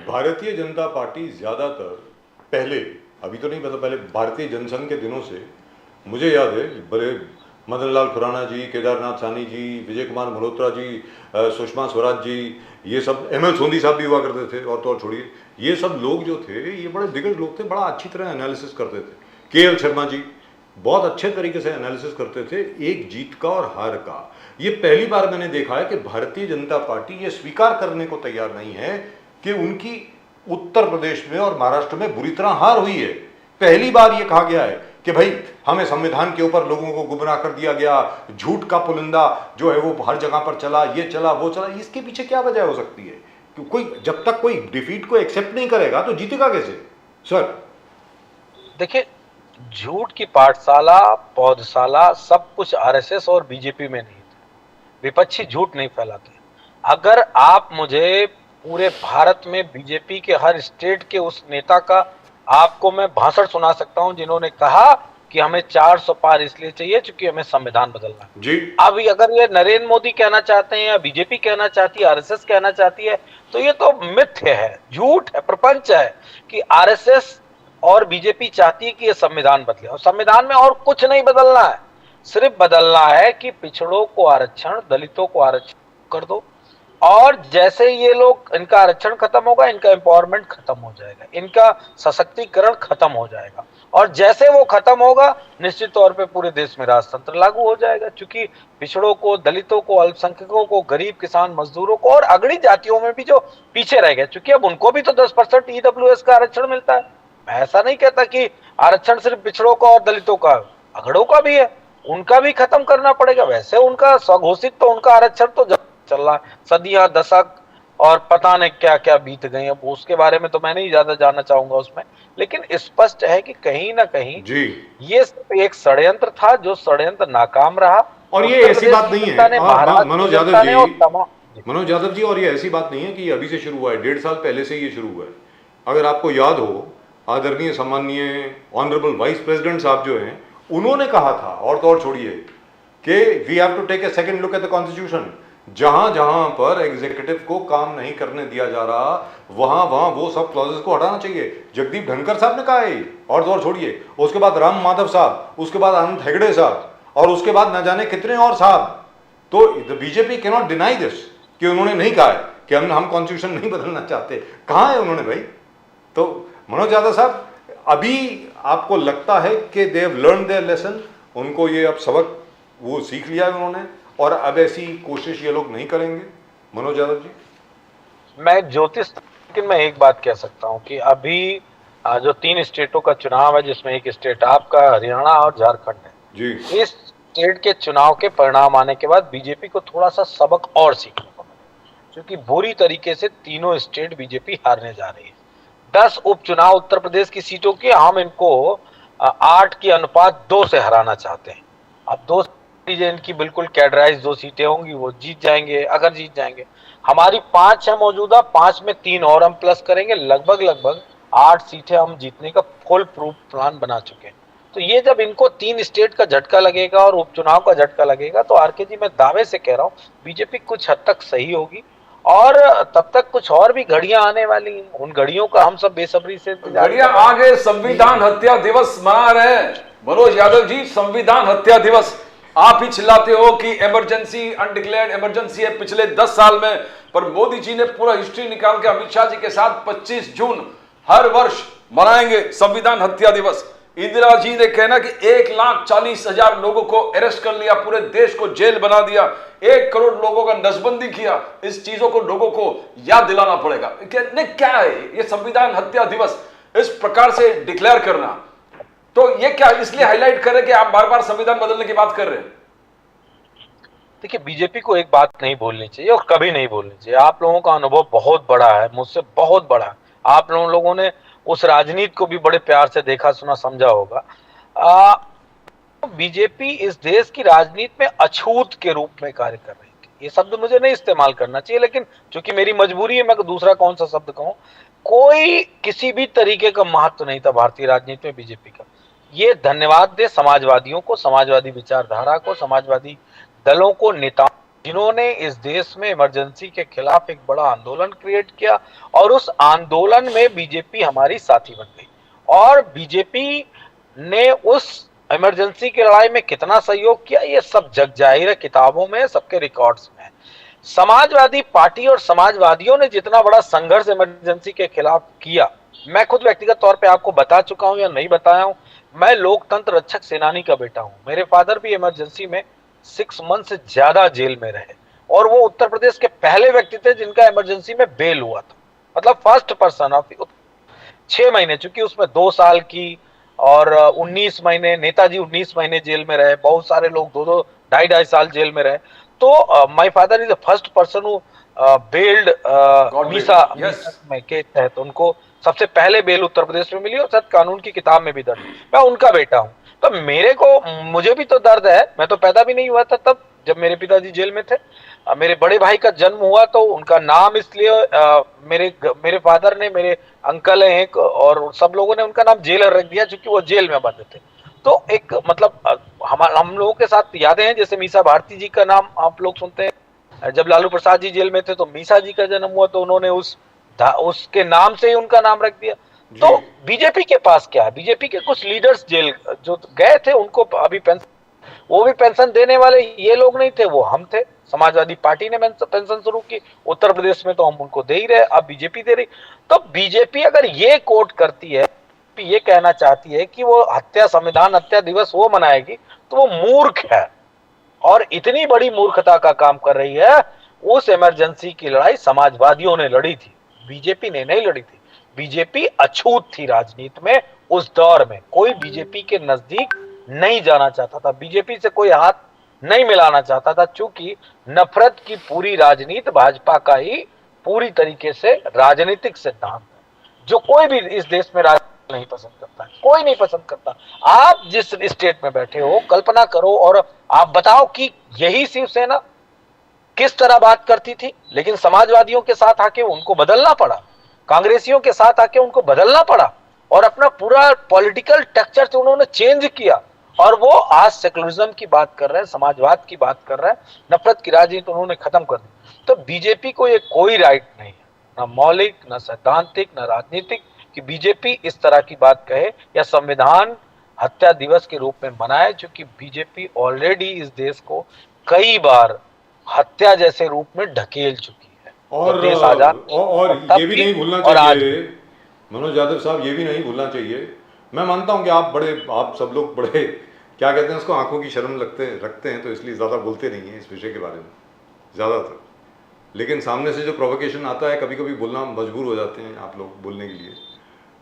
[SPEAKER 1] भारतीय जनता पार्टी ज्यादातर पहले, अभी तो नहीं पता, पहले भारतीय जनसंघ के दिनों से मुझे याद है, बड़े मदन लाल खुराना जी, केदारनाथ सानी जी, विजय कुमार मल्होत्रा जी, सुषमा स्वराज जी, ये सब, एमएल सोंधी साहब भी हुआ करते थे, और तो और छोड़िए, ये सब लोग जो थे ये बड़े दिग्गज लोग थे, बड़ा अच्छी तरह एनालिसिस करते थे। केएल शर्मा जी बहुत अच्छे तरीके से एनालिसिस करते थे एक जीत का और हार का। ये पहली बार मैंने देखा है कि भारतीय जनता पार्टी ये स्वीकार करने को तैयार नहीं है कि उनकी उत्तर प्रदेश में और महाराष्ट्र में बुरी तरह हार हुई है। पहली बार ये कहा गया है कि भाई हमें संविधान के ऊपर लोगों को गुमराह कर दिया गया, झूठ का पुलिंदा जो है वो हर जगह पर चला, ये चला वो चला। इसके पीछे क्या वजह हो सकती है? कि कोई जब तक कोई डिफीट को एक्सेप्ट नहीं करेगा तो जीतेगा कैसे सर?
[SPEAKER 3] देखिए, झूठ की पाठशाला, पौधशाला सब कुछ आरएसएस और बीजेपी में नहीं था। विपक्षी झूठ नहीं फैलाते। अगर आप मुझे पूरे भारत में बीजेपी के हर स्टेट के उस नेता का आपको मैं भाषण सुना सकता हूं जिन्होंने कहा कि हमें 400 पार इसलिए चाहिए क्योंकि हमें संविधान बदलना है
[SPEAKER 1] जी।
[SPEAKER 3] अब अगर ये नरेंद्र मोदी कहना चाहते हैं या बीजेपी कहना चाहती है, आरएसएस कहना चाहती है, तो ये तो मिथ्य है, झूठ है, प्रपंच है कि आरएसएस और बीजेपी चाहती है कि ये संविधान बदले। और संविधान में और कुछ नहीं बदलना है, सिर्फ बदलना है कि पिछड़ों को आरक्षण, दलितों को आरक्षण कर दो, और जैसे ये लोग, इनका आरक्षण खत्म होगा, इनका एम्पावरमेंट खत्म हो जाएगा, इनका सशक्तिकरण खत्म हो जाएगा, और जैसे वो खत्म होगा निश्चित तौर पे पूरे देश में राजतंत्र लागू हो जाएगा। क्योंकि पिछड़ों को, दलितों को, अल्पसंख्यकों को, गरीब किसान मजदूरों को और अगड़ी जातियों में भी जो पीछे रह गए, क्योंकि अब उनको भी तो 10% ईडब्ल्यूएस का आरक्षण मिलता है। मैं ऐसा नहीं कहता कि आरक्षण सिर्फ पिछड़ों का और दलितों का, अगड़ों का भी है, उनका भी खत्म करना पड़ेगा। वैसे उनका स्वघोषित तो उनका आरक्षण तो चल रहा है, सदियां, दशक और पता नहीं क्या क्या बीत गए। अब उसके बारे में तो मैं नहीं ज्यादा जानना चाहूंगा उसमें, लेकिन स्पष्ट है कि कहीं ना कहीं
[SPEAKER 1] जी
[SPEAKER 3] ये एक षड्यंत्र था, जो षड्यंत्र नाकाम रहा।
[SPEAKER 1] और ये ऐसी बात नहीं है मनोज यादव जी, और ये ऐसी बात नहीं है कि ये अभी से शुरू हुआ है, 1.5 साल पहले से ये शुरू हुआ है। अगर आपको याद हो, आदरणीय सम्माननीय ऑनरेबल वाइस प्रेसिडेंट साहब जो हैं, उन्होंने कहा था, और तो और छोड़िए, कि we have to take a second look at the constitution. जहां जहां पर एग्जीक्यूटिव को काम नहीं करने दिया जा रहा, वहां वहां वो सब क्लॉजेस को हटाना चाहिए। जगदीप धनखड़ साहब ने कहा है, और तो और छोड़िए, उसके बाद राम माधव साहब, उसके बाद आनंद हेगड़े साहब, और उसके बाद न जाने कितने और साहब। तो the BJP can not deny this कि उन्होंने नहीं कहा है कि हम कॉन्स्टिट्यूशन नहीं बदलना चाहते। कहां है उन्होंने भाई? तो मनोज यादव साहब, अभी आपको लगता है कि they have learn their lesson, उनको ये अब सबक वो सीख लिया है उन्होंने, और अब ऐसी कोशिश ये लोग नहीं करेंगे? मनोज यादव जी,
[SPEAKER 3] मैं ज्योतिष, लेकिन मैं एक बात कह सकता हूं कि अभी जो 3 स्टेटों का चुनाव है, जिसमें एक स्टेट आपका हरियाणा और झारखंड है
[SPEAKER 1] जी,
[SPEAKER 3] इस स्टेट के चुनाव के परिणाम आने के बाद बीजेपी को थोड़ा सा सबक और सीखने को मिला, क्योंकि बुरी तरीके से तीनों स्टेट बीजेपी हारने जा रही है। 10 उपचुनाव उत्तर प्रदेश की सीटों के हम इनको 8 की अनुपात 2 से हराना चाहते हैं। अब 2 सीटें इनकी बिल्कुल कैडराइज 2 सीटें होंगी, वो जीत जाएंगे। अगर जीत जाएंगे, हमारी 5 है मौजूदा, 5 में 3 और हम प्लस करेंगे, लगभग 8 सीटें हम जीतने का फुल प्रूफ प्लान बना चुके हैं। तो ये जब इनको 3 स्टेट का झटका लगेगा और उपचुनाव का झटका लगेगा, तो आरके जी मैं दावे से कह रहा हूँ बीजेपी कुछ हद तक सही होगी, और तब तक कुछ और भी घड़ियां आने वाली हैं। उन घड़ियों का हम सब बेसब्री से इंतजार कर
[SPEAKER 2] घड़ियां
[SPEAKER 3] रहे हैं।
[SPEAKER 2] आ गए, संविधान हत्या दिवस मना रहे हैं मनोज यादव जी, संविधान हत्या दिवस। आप ही चिल्लाते हो कि इमरजेंसी, अनडिक्लेयर्ड इमरजेंसी है पिछले 10 साल में, पर मोदी जी ने पूरा हिस्ट्री निकाल के अमित शाह जी के साथ 25 जून हर वर्ष मनाएंगे संविधान हत्या दिवस। इंदिरा जी ने कहना कि 1,40,000 लोगों को अरेस्ट कर लिया, पूरे देश को जेल बना दिया, 1 करोड़ लोगों का नसबंदी किया। इस चीजों को लोगों को याद दिलाना पड़ेगा। क्या है ये संविधान हत्या दिवस इस प्रकार से डिक्लेयर करना? तो ये क्या इसलिए हाईलाइट कर रहे कि आप बार बार संविधान बदलने की बात कर रहे हैं?
[SPEAKER 3] देखिए, बीजेपी को एक बात नहीं बोलनी चाहिए और कभी नहीं बोलनी चाहिए। आप लोगों का अनुभव बहुत बड़ा है, मुझसे बहुत बड़ा है। आप लोगों ने उस राजनीति को भी बड़े प्यार से देखा, सुना, समझा होगा। बीजेपी इस देश की राजनीति में अछूत के रूप में कार्य कर रही थी। ये शब्द मुझे नहीं इस्तेमाल करना चाहिए, लेकिन चूंकि मेरी मजबूरी है, मैं दूसरा कौन सा शब्द कहूं। कोई किसी भी तरीके का महत्व नहीं था भारतीय राजनीति में बीजेपी का। ये धन्यवाद दे समाजवादियों को, समाजवादी विचारधारा को, समाजवादी दलों को, नेताओं, जिन्होंने इस देश में इमरजेंसी के खिलाफ एक बड़ा आंदोलन क्रिएट किया, और उस आंदोलन में बीजेपी हमारी साथी बन गई। और बीजेपी ने उस इमरजेंसी की लड़ाई में कितना सहयोग किया, ये सब जग जाहिर है, किताबों में, सबके रिकॉर्ड्स में। समाजवादी पार्टी और समाजवादियों ने जितना बड़ा संघर्ष इमरजेंसी के खिलाफ किया, मैं खुद व्यक्तिगत तौर पे आपको बता चुका हूं या नहीं बताया हूं। मैं लोकतंत्र रक्षक सेनानी का बेटा हूं। मेरे फादर भी इमरजेंसी में 6 मंथ से ज्यादा जेल में रहे, और वो उत्तर प्रदेश के पहले व्यक्ति थे जिनका इमरजेंसी में बेल हुआ था। मतलब फर्स्ट पर्सन ऑफ 6 महीने, चूंकि उसमें 2 साल की और 19 महीने, नेताजी 19 महीने जेल में रहे, बहुत सारे लोग 2-2, 2.5 साल जेल में रहे। तो my father is the first person who bailed MISA में के तहत उनको सबसे पहले बेल उत्तर प्रदेश में मिली, और शायद कानून की किताब में भी दर्ज। मैं उनका बेटा हूं, तो मुझे भी तो दर्द है। मैं तो पैदा भी नहीं हुआ था तब जब मेरे पिताजी जेल में थे। मेरे बड़े भाई का जन्म हुआ तो उनका नाम इसलिए मेरे फादर ने, मेरे अंकल हैं एक, और सब लोगों ने उनका नाम जेलर रख दिया, क्योंकि वो जेल में बंद थे। तो एक मतलब हम लोगों के साथ यादें हैं, जैसे मीसा भारती जी का नाम आप लोग सुनते हैं। जब लालू प्रसाद जी जेल में थे तो मीसा जी का जन्म हुआ, तो उन्होंने उसके नाम से ही उनका नाम रख दिया। तो बीजेपी के पास क्या है? बीजेपी के कुछ लीडर्स जेल जो गए थे, उनको अभी पेंशन, वो भी पेंशन देने वाले ये लोग नहीं थे, वो हम थे। समाजवादी पार्टी ने पेंशन शुरू की उत्तर प्रदेश में, तो हम उनको दे ही रहे, अब बीजेपी दे रही। तो बीजेपी अगर ये कोट करती है, ये कहना चाहती है कि वो संविधान हत्या दिवस वो मनाएगी, तो वो मूर्ख है, और इतनी बड़ी मूर्खता का काम कर रही है। उस इमरजेंसी की लड़ाई समाजवादियों ने लड़ी थी, बीजेपी ने नहीं लड़ी थी। बीजेपी अछूत थी राजनीति में। उस दौर में कोई बीजेपी के नजदीक नहीं जाना चाहता था, बीजेपी से कोई हाथ नहीं मिलाना चाहता था, चूंकि नफरत की पूरी राजनीति भाजपा का ही पूरी तरीके से राजनीतिक सिद्धांत है, जो कोई भी इस देश में राजनीति नहीं पसंद करता है, कोई नहीं पसंद करता। आप जिस स्टेट में बैठे हो, कल्पना करो और आप बताओ कि यही शिवसेना किस तरह बात करती थी, लेकिन समाजवादियों के साथ आके उनको बदलना पड़ा, कांग्रेसियों के साथ आके उनको बदलना पड़ा, और अपना पूरा पॉलिटिकल टेक्सचर उन्होंने चेंज किया, और वो आज सेकुलरिज्म की बात कर रहे हैं, समाजवाद की बात कर रहे हैं, नफरत की राजनीति उन्होंने खत्म कर दी। तो बीजेपी को ये कोई राइट नहीं है, ना मौलिक, ना सैद्धांतिक, ना राजनीतिक, कि बीजेपी इस तरह की बात कहे या संविधान हत्या दिवस के रूप में मनाए, क्योंकि बीजेपी ऑलरेडी इस देश को कई बार हत्या जैसे रूप में ढकेल चुकी है।
[SPEAKER 1] और
[SPEAKER 3] देश आजाद
[SPEAKER 1] और ये भी नहीं भूलना चाहिए मनोज यादव साहब, ये भी नहीं भूलना चाहिए। मैं मानता हूं कि आप सब लोग बड़े क्या कहते हैं उसको, आंखों की शर्म रखते हैं, तो इसलिए ज़्यादा बोलते नहीं हैं इस विषय के बारे में ज़्यादातर। लेकिन सामने से जो प्रोवोकेशन आता है, कभी कभी बोलना मजबूर हो जाते हैं आप लोग बोलने के लिए।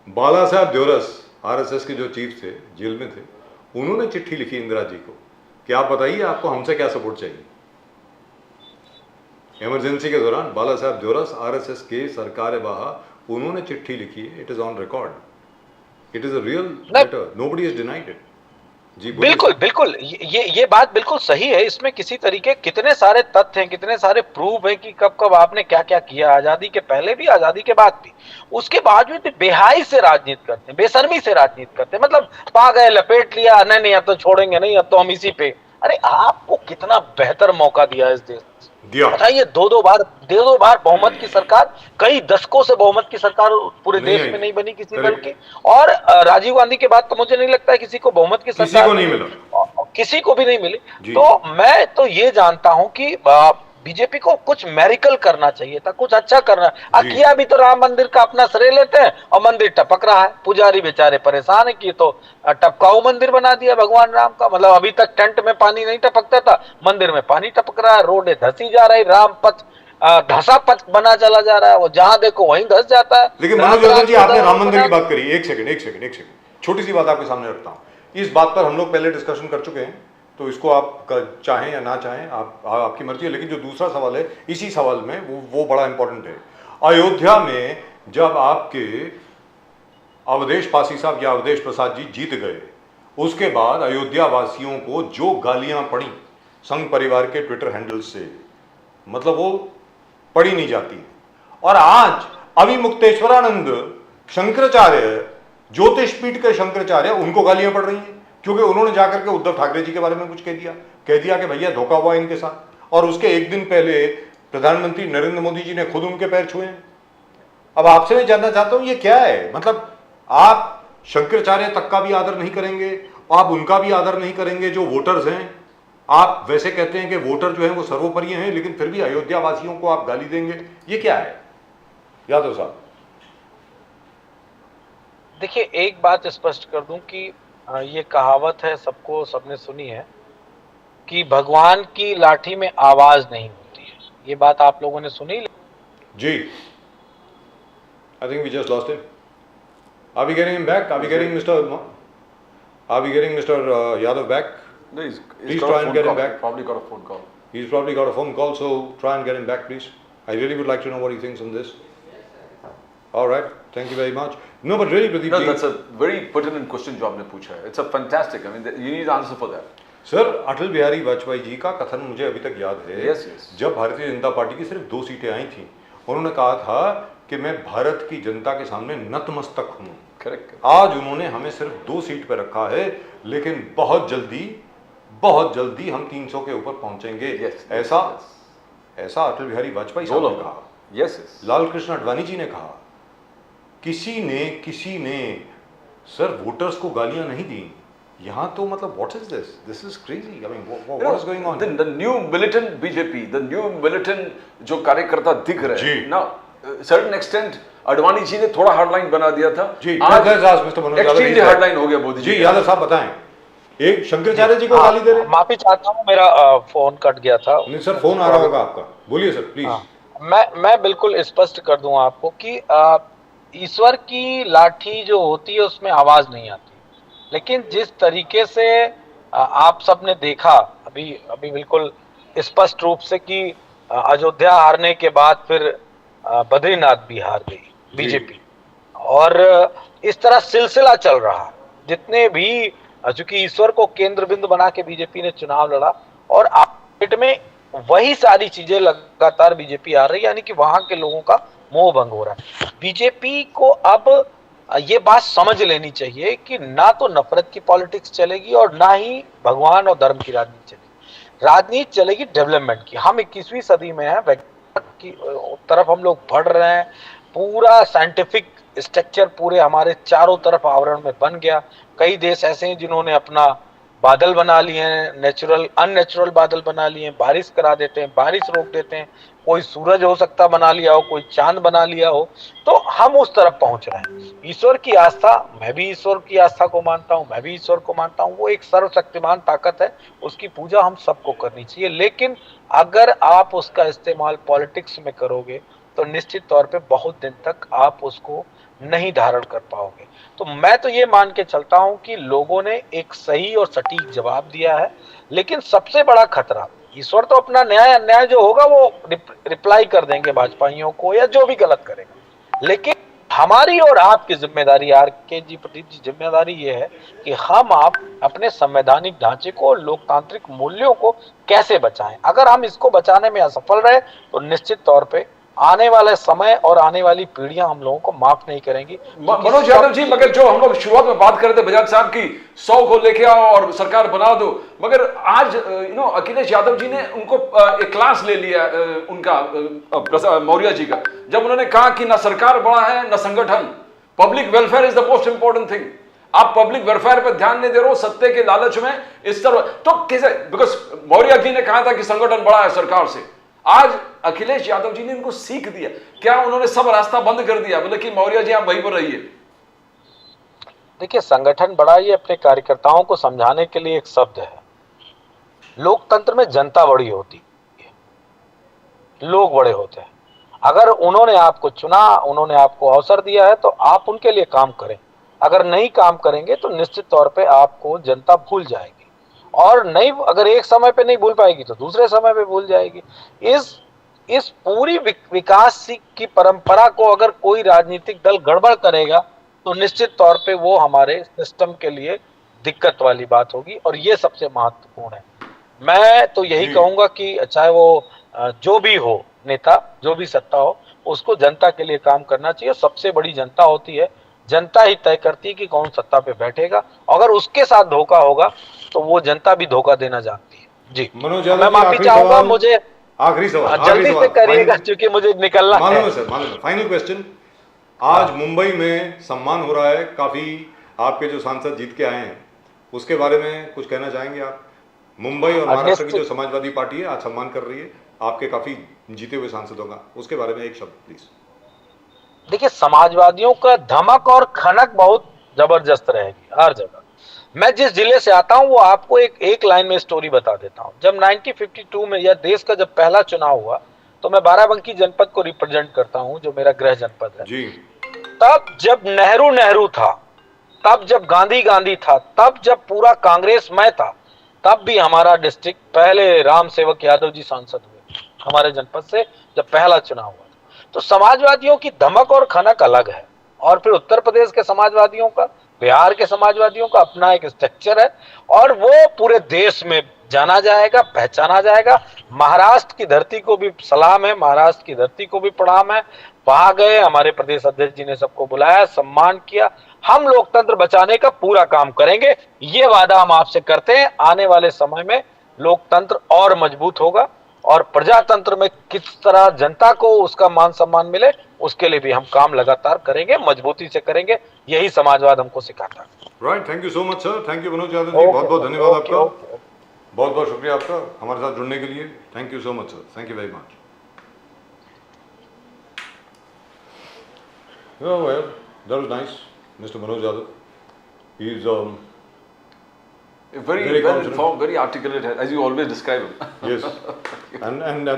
[SPEAKER 1] बाला साहब देवरस, RSS के जो चीफ थे, जेल में थे, उन्होंने चिट्ठी लिखी इंदिरा जी को कि आप बताइए आपको हमसे क्या सपोर्ट चाहिए। इमरजेंसी के दौरान बाला साहब देवरस, RSS के सरकार बाहा, उन्होंने चिट्ठी लिखी है। It is on record, it is a real letter, nobody has denied it. जी बोलिए।
[SPEAKER 3] बिल्कुल बिल्कुल, ये बात बिल्कुल सही है। इसमें किसी तरीके कितने सारे तथ्य हैं, कितने सारे प्रूफ हैं कि कब कब आपने क्या क्या किया, आजादी के पहले भी, आजादी के बाद भी। उसके बावजूद भी बेहाई से राजनीति करते हैं, बेशर्मी से राजनीति करते हैं। मतलब पा गए, लपेट लिया, नहीं नहीं अब तो छोड़ेंगे नहीं, अब तो हम इसी पे। अरे आपको कितना बेहतर मौका दिया इस देश
[SPEAKER 1] दिया।
[SPEAKER 3] बताइए, दो दो बार बहुमत की सरकार, कई दशकों से बहुमत की सरकार पूरे
[SPEAKER 1] नहीं
[SPEAKER 3] देश
[SPEAKER 1] आई।
[SPEAKER 3] में नहीं बनी किसी दल
[SPEAKER 1] Correct।
[SPEAKER 3] की। और राजीव गांधी के बाद तो मुझे नहीं लगता है किसी को बहुमत की
[SPEAKER 1] किसी
[SPEAKER 3] सरकार
[SPEAKER 1] को नहीं मिला।
[SPEAKER 3] किसी को भी नहीं मिली।
[SPEAKER 1] जी।
[SPEAKER 3] तो मैं तो ये जानता हूं कि बीजेपी को कुछ मेरिकल करना चाहिए था, कुछ अच्छा करना।
[SPEAKER 1] जी।
[SPEAKER 3] किया भी तो राम मंदिर का अपना श्रेय लेते हैं और मंदिर टपक रहा है, पुजारी बेचारे परेशान है कि तो टपकाऊ मंदिर बना दिया भगवान राम का। मतलब अभी तक टेंट में पानी नहीं टपकता था, मंदिर में पानी टपक रहा है, रोडें धसी जा रही, राम पथ धसा पथ बना चला जा रहा है, वो जहां देखो वहीं धस जाता है।
[SPEAKER 1] लेकिन मनोज यादव जी, आपने राम मंदिर की बात करी, एक सेकंड, छोटी सी बात आपके सामने रखता हूं। इस बात पर हम लोग पहले डिस्कशन कर चुके हैं, तो इसको आप चाहें या ना चाहें, आपकी मर्जी है। लेकिन जो दूसरा सवाल है इसी सवाल में, वो बड़ा इंपॉर्टेंट है। अयोध्या में जब आपके अवधेश पासी साहब या अवधेश प्रसाद जी जीत गए, उसके बाद अयोध्या वासियों को जो गालियां पड़ी संघ परिवार के ट्विटर हैंडल से, मतलब वो पड़ी नहीं जाती। और आज अभी मुक्तेश्वरानंद शंकराचार्य, ज्योतिष पीठ के शंकराचार्य, उनको गालियां पड़ रही हैं क्योंकि उन्होंने जाकर के उद्धव ठाकरे जी के बारे में कुछ कह दिया कि भैया धोखा हुआ इनके साथ। और उसके एक दिन पहले प्रधानमंत्री नरेंद्र मोदी जी ने खुद उनके पैर छुए। अब आपसे मैं जानना चाहता हूं ये क्या है? मतलब आप शंकराचार्य तक का भी आदर नहीं करेंगे, आप उनका भी आदर नहीं करेंगे जो वोटर्स हैं। आप वैसे कहते हैं कि वोटर जो है वो सर्वोपरि हैं, लेकिन फिर भी अयोध्या वासियों को आप गाली देंगे, ये क्या है यादव साहब?
[SPEAKER 3] देखिए, एक बात स्पष्ट कर दूं कि ये कहावत है, सबने सुनी है कि भगवान की लाठी में आवाज नहीं होती है। ये बात आप लोगों ने सुनी?
[SPEAKER 1] जी, I think we just lost him. Are we getting him back? Are we getting Mr. Yadav back?
[SPEAKER 2] No,
[SPEAKER 1] Please try and get him back.
[SPEAKER 2] Probably got a phone call.
[SPEAKER 1] He's probably got a phone call, so try and get him back, please. I really would like to know what he thinks on this. All right, thank you very much. No, but really, Pradeep
[SPEAKER 2] No,
[SPEAKER 1] ji,
[SPEAKER 2] that's a very pertinent question जो आपने पूछा है. It's a fantastic. I mean, you need an answer for that.
[SPEAKER 1] Sir Atal Bihari Vajpayee ji का कथन मुझे अभी तक याद है।
[SPEAKER 2] Yes, yes.
[SPEAKER 1] जब भारतीय जनता पार्टी की सिर्फ 2 सीटें आई थी, उन्होंने कहा था कि मैं भारत की जनता के सामने नतमस्तक हूँ।
[SPEAKER 2] Correct.
[SPEAKER 1] आज उन्होंने हमें सिर्फ 2 सीट पर रखा है, लेकिन बहुत जल्दी हम 300 के ऊपर पहुंचेंगे।
[SPEAKER 2] Yes,
[SPEAKER 1] ऐसा अटल बिहारी वाजपेयी साहब ने कहा।
[SPEAKER 2] Yes, yes.
[SPEAKER 1] लाल कृष्ण आडवाणी जी ने कहा। किसी ने सर वोटर्स को गालियां नहीं दी। यहाँ तो मतलब what is this? This is crazy. I mean what is going on?
[SPEAKER 2] The new militant BJP, the new militant जो कार्यकर्ता दिख रहे
[SPEAKER 1] जी।
[SPEAKER 2] हैं। Now, certain extent Advani ji ने थोड़ा हार्डलाइन बना दिया था।
[SPEAKER 1] जी,
[SPEAKER 2] आज
[SPEAKER 1] mister Manoj Yadav
[SPEAKER 2] extremely hardline हो गया मोदी
[SPEAKER 1] जी। यादव साहब बताएं, एक शंकराचार्य जी को गाली दे रहे हैं।
[SPEAKER 3] माफी चाहता हूँ, मेरा फोन कट गया था।
[SPEAKER 1] नहीं सर, फोन आ रहा होगा आपका, बोलिए सर प्लीज।
[SPEAKER 3] मैं बिल्कुल स्पष्ट कर दूं आपको कि ईश्वर की लाठी जो होती है उसमें आवाज नहीं आती, लेकिन जिस तरीके से आप सबने देखा अभी बिल्कुल स्पष्ट रूप से कि अयोध्या हारने के बाद फिर बद्रीनाथ भी हार गई बीजेपी, और इस तरह सिलसिला चल रहा। जितने भी, चूंकि ईश्वर को केंद्र बिंदु बना के बीजेपी ने चुनाव लड़ा, और आप में वही सारी चीजें लगातार बीजेपी आ रही है, यानी कि वहां के लोगों का मोह भंग हो रहा है। बीजेपी को अब ये बात समझ लेनी चाहिए कि ना तो नफरत की पॉलिटिक्स चलेगी और ना ही भगवान और धर्म की राजनीति चलेगी। राजनीति चलेगी डेवलपमेंट की। हम 21वीं सदी में हैं, वैज्ञानिक की तरफ हम लोग बढ़ रहे हैं। पूरा साइंटिफिक स्ट्रक्चर पूरे हमारे चारों तरफ आवरण में बन गया। कई देश ऐसे हैं जिन्होंने अपना बादल बना लिए हैं, नेचुरल अननेचुरल बादल बना लिए हैं, बारिश करा देते हैं, बारिश रोक देते हैं। कोई सूरज हो सकता बना लिया हो, कोई चांद बना लिया हो, तो हम उस तरफ पहुंच रहे हैं। ईश्वर की आस्था, मैं भी ईश्वर की आस्था को मानता हूं, मैं भी ईश्वर को मानता हूं। वो एक सर्वशक्तिमान ताकत है, उसकी पूजा हम सबको करनी चाहिए। लेकिन अगर आप उसका इस्तेमाल पॉलिटिक्स में करोगे तो निश्चित तौर पे बहुत दिन तक आप उसको नहीं धारण कर पाओगे। तो मैं तो ये मान के चलता हूं कि लोगों ने एक सही और सटीक जवाब दिया है, लेकिन सबसे बड़ा खतरा, ईश्वर तो अपना न्याय अन्याय जो होगा वो रिप्लाई कर देंगे भाजपाइयों को या जो भी गलत करेगा, लेकिन हमारी और आपकी जिम्मेदारी, आर के जी प्रदीप जी, जिम्मेदारी ये है कि हम आप अपने संवैधानिक ढांचे को, लोकतांत्रिक मूल्यों को कैसे बचाएं। अगर हम इसको बचाने में असफल रहे तो निश्चित तौर पे आने वाले समय और आने वाली पीढ़ियां हम लोगों को माफ नहीं करेंगी।
[SPEAKER 2] मनोज यादव जी, मगर जो हम लोग शुरुआत में बात कर रहे थे बजाज साहब की 100 को लेके आओ और सरकार बना दो, मगर आज अखिलेश यादव जी ने उनको एक क्लास ले लिया उनका मौर्य जी का, जब उन्होंने कहा कि ना सरकार बड़ा है ना संगठन, public welfare is the most important thing. आप पब्लिक वेलफेयर पर ध्यान नहीं दे रहे हो, सत्ते के लालच में इस तरह तो कैसे, बिकॉज मौर्य जी ने कहा था कि संगठन बड़ा है सरकार से, आज अखिलेश यादव जी ने इनको सीख दिया, क्या उन्होंने सब रास्ता बंद कर दिया, बोले कि मौर्य जी आप वहीं पर रहिए?
[SPEAKER 3] देखिए, संगठन बड़ा ये अपने कार्यकर्ताओं को समझाने के लिए एक शब्द है। लोकतंत्र में जनता बड़ी होती है, लोग बड़े होते हैं। अगर उन्होंने आपको चुना, उन्होंने आपको अवसर दिया है तो आप उनके लिए काम करें। अगर नहीं काम करेंगे तो निश्चित तौर पे आपको जनता भूल जाएगी, और नहीं, अगर एक समय पे नहीं भूल पाएगी तो दूसरे समय पे भूल जाएगी। इस पूरी विकास की परंपरा को अगर कोई राजनीतिक दल गड़बड़ करेगा तो निश्चित तौर पे वो हमारे सिस्टम के लिए दिक्कत वाली बात होगी, और ये सबसे महत्वपूर्ण है। मैं तो यही कहूंगा कि चाहे वो जो भी हो नेता, जो भी सत्ता हो, उसको जनता के लिए काम करना चाहिए। सबसे बड़ी जनता होती है, जनता ही तय करती है कि कौन सत्ता पे बैठेगा। अगर उसके साथ धोखा होगा तो वो जनता भी धोखा देना जानती है। जी
[SPEAKER 1] मनोज,
[SPEAKER 3] मैं माफी चाहूंगा, मुझे
[SPEAKER 1] आखिरी सवाल
[SPEAKER 3] जल्दी से करिएगा क्योंकि मुझे निकलना है।
[SPEAKER 1] मालूम है सर, मालूम है। फाइनल क्वेश्चन, आज मुंबई में सम्मान हो रहा है, काफी आपके जो सांसद जीत के आए हैं उसके बारे में कुछ कहना चाहेंगे आप? मुंबई और महाराष्ट्र की जो समाजवादी पार्टी है आज सम्मान कर रही है आपके काफी जीते हुए सांसदों का, उसके बारे में एक शब्द प्लीज।
[SPEAKER 3] देखिए, समाजवादियों का धमक और खनक बहुत जबरदस्त रहेगी हर जगह। मैं जिस जिले से आता हूं वो आपको एक लाइन में स्टोरी बता देता हूं। जब 1952 में यह देश का जब पहला चुनाव हुआ तो मैं बाराबंकी जनपद को रिप्रेजेंट करता हूं, जो मेरा गृह जनपद है जी। तब जब नेहरू था, तब जब गांधी था, तब जब पूरा कांग्रेसमय था, तब भी हमारा डिस्ट्रिक्ट पहले राम सेवक यादव जी सांसद हुए हमारे जनपद से जब पहला चुनाव हुआ। तो समाजवादियों की धमक और खनक अलग है, और फिर उत्तर प्रदेश के समाजवादियों का, बिहार के समाजवादियों का अपना एक स्ट्रक्चर है, और वो पूरे देश में जाना जाएगा, पहचाना जाएगा। महाराष्ट्र की धरती को भी सलाम है, महाराष्ट्र की धरती को भी प्रणाम है। वहां गए, हमारे प्रदेश अध्यक्ष जी ने सबको बुलाया, सम्मान किया। हम लोकतंत्र बचाने का पूरा काम करेंगे, ये वादा हम आपसे करते हैं। आने वाले समय में लोकतंत्र और मजबूत होगा, और प्रजातंत्र में किस तरह जनता को उसका मान सम्मान मिले, उसके लिए भी हम काम लगातार करेंगे, मजबूती से करेंगे। यही समाजवाद हमको सिखाता है।
[SPEAKER 1] Right, thank you so much sir, thank you Manoj Yadav ji, बहुत बहुत धन्यवाद आपका, बहुत बहुत शुक्रिया आपका हमारे साथ जुड़ने के लिए। Thank you so much sir, thank you very much. Well, that was nice, Mr. Manoj Yadav. He's
[SPEAKER 2] very well informed, very articulate, as you always describe him.
[SPEAKER 1] Yes, and